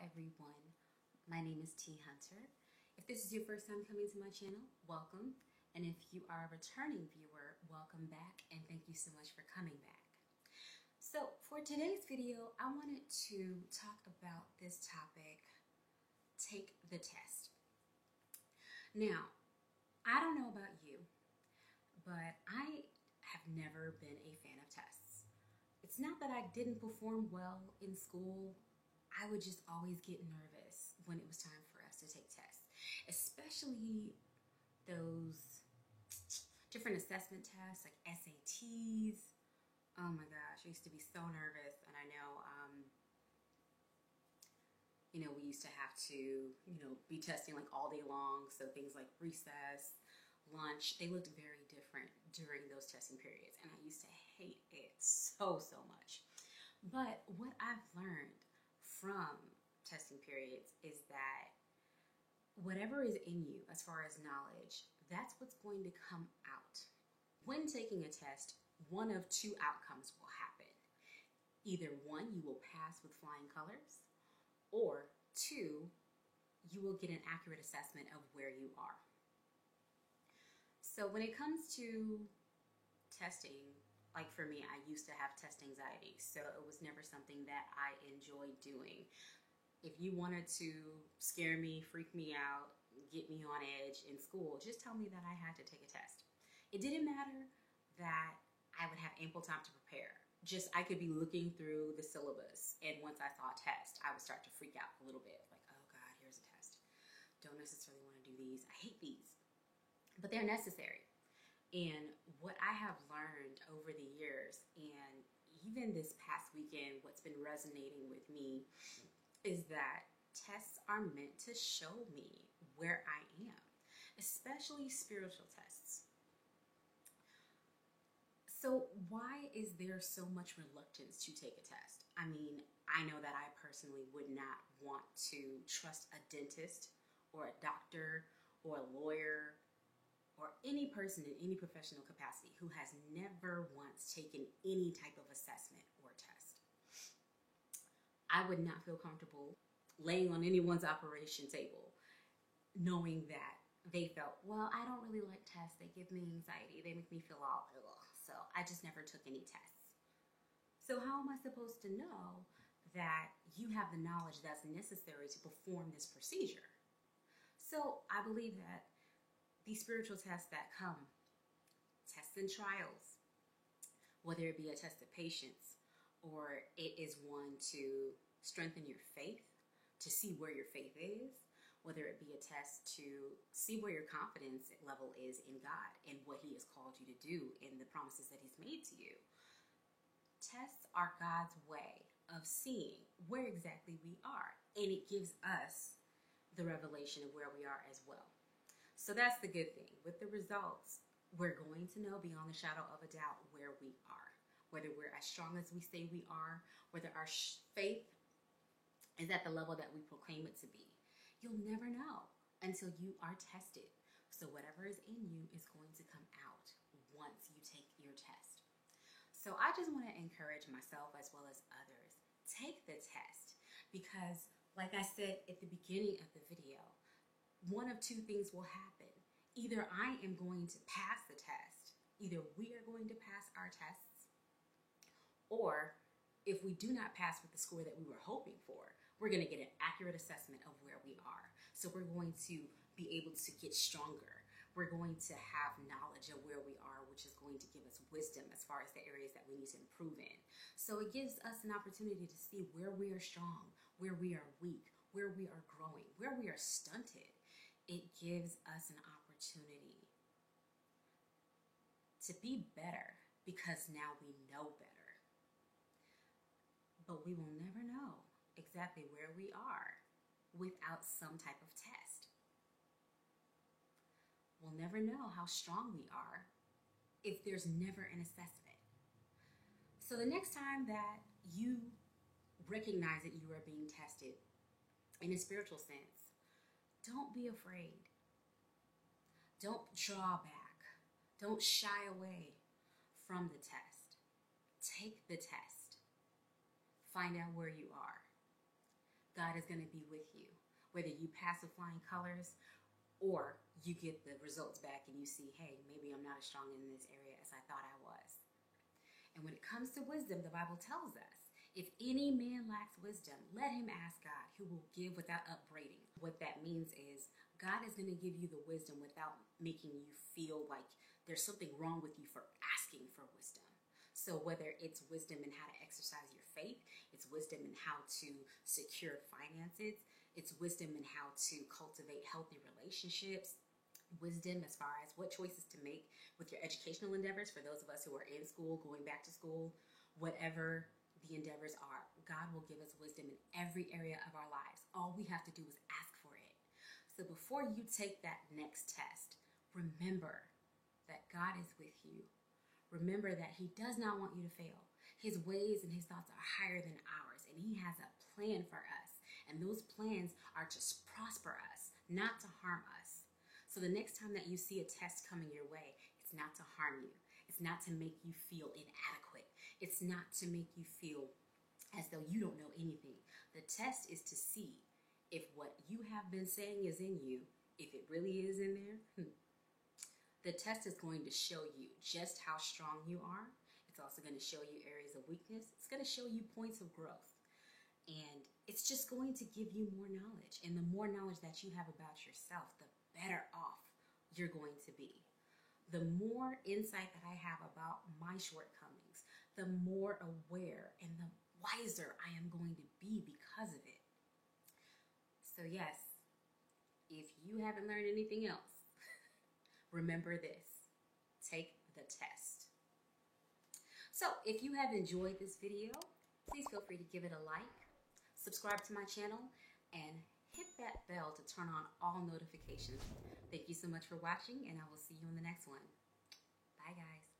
everyone. My name is T Hunter. If this is your first time coming to my channel, welcome. And if you are a returning viewer, welcome back and thank you so much for coming back. So for today's video, I wanted to talk about this topic, take the test. Now, I don't know about you, but I have never been a fan of tests. It's not that I didn't perform well in school. I would just always get nervous when it was time for us to take tests, especially those different assessment tests like SATs. Oh my gosh, I used to be so nervous. And I know, we used to have to, be testing like all day long. So things like recess, lunch, they looked very different during those testing periods. And I used to hate it so much. But what I've learned from testing periods is that whatever is in you as far as knowledge, that's what's going to come out. When taking a test, one of two outcomes will happen. Either one, you will pass with flying colors, or two, you will get an accurate assessment of where you are. So when it comes to testing, like for me, I used to have test anxiety, so it was never something that I enjoyed doing. If you wanted to scare me, freak me out, get me on edge in school, just tell me that I had to take a test. It didn't matter that I would have ample time to prepare. Just I could be looking through the syllabus, and once I saw a test, I would start to freak out a little bit. Like, oh God, here's a test. Don't necessarily want to do these. I hate these. But they're necessary. And what I have learned over the years, and even this past weekend, what's been resonating with me is that tests are meant to show me where I am, especially spiritual tests. So why is there so much reluctance to take a test? I mean, I know that I personally would not want to trust a dentist or a doctor or a lawyer or any person in any professional capacity who has never once taken any type of assessment or test. I would not feel comfortable laying on anyone's operation table knowing that they felt, well, I don't really like tests. They give me anxiety. They make me feel all ill. So I just never took any tests. So how am I supposed to know that you have the knowledge that's necessary to perform this procedure? So I believe that these spiritual tests that come, tests and trials, whether it be a test of patience or it is one to strengthen your faith, to see where your faith is, whether it be a test to see where your confidence level is in God and what He has called you to do in the promises that He's made to you. Tests are God's way of seeing where exactly we are, and it gives us the revelation of where we are as well. So that's the good thing. With the results, we're going to know beyond the shadow of a doubt where we are, whether we're as strong as we say we are, whether our faith is at the level that we proclaim it to be. You'll never know until you are tested. So whatever is in you is going to come out once you take your test. So I just want to encourage myself as well as others, take the test, because like I said at the beginning of the video, one of two things will happen. Either I am going to pass the test, either we are going to pass our tests, or if we do not pass with the score that we were hoping for, we're going to get an accurate assessment of where we are. So we're going to be able to get stronger. We're going to have knowledge of where we are, which is going to give us wisdom as far as the areas that we need to improve in. So it gives us an opportunity to see where we are strong, where we are weak, where we are growing, where we are stunted. It gives us an opportunity to be better because now we know better. But we will never know exactly where we are without some type of test. We'll never know how strong we are if there's never an assessment. So the next time that you recognize that you are being tested in a spiritual sense, don't be afraid. Don't draw back. Don't shy away from the test. Take the test. Find out where you are. God God is going to be with you. Whether you pass with flying colors or you get the results back and you see, hey, maybe I'm not as strong in this area as I thought I was. And when it comes to wisdom, the Bible tells us, if any man lacks wisdom, let him ask God, who will give without upbraiding. What that means is God is going to give you the wisdom without making you feel like there's something wrong with you for asking for wisdom. So whether it's wisdom in how to exercise your faith, it's wisdom in how to secure finances, it's wisdom in how to cultivate healthy relationships, wisdom as far as what choices to make with your educational endeavors for those of us who are in school, going back to school, whatever the endeavors are, God will give us wisdom in every area of our lives. All we have to do is ask for it. So before you take that next test, remember that God is with you. Remember that He does not want you to fail. His ways and His thoughts are higher than ours, and He has a plan for us. And those plans are to prosper us, not to harm us. So the next time that you see a test coming your way, it's not to harm you. It's not to make you feel inadequate. It's not to make you feel as though you don't know anything. The test is to see if what you have been saying is in you, if it really is in there. The test is going to show you just how strong you are. It's also going to show you areas of weakness. It's going to show you points of growth. And it's just going to give you more knowledge. And the more knowledge that you have about yourself, the better off you're going to be. The more insight that I have about my shortcomings, the more aware and the wiser I am going to be because of it. So yes, if you haven't learned anything else, remember this, take the test. So if you have enjoyed this video, please feel free to give it a like, subscribe to my channel, and hit that bell to turn on all notifications. Thank you so much for watching, and I will see you in the next one. Bye, guys.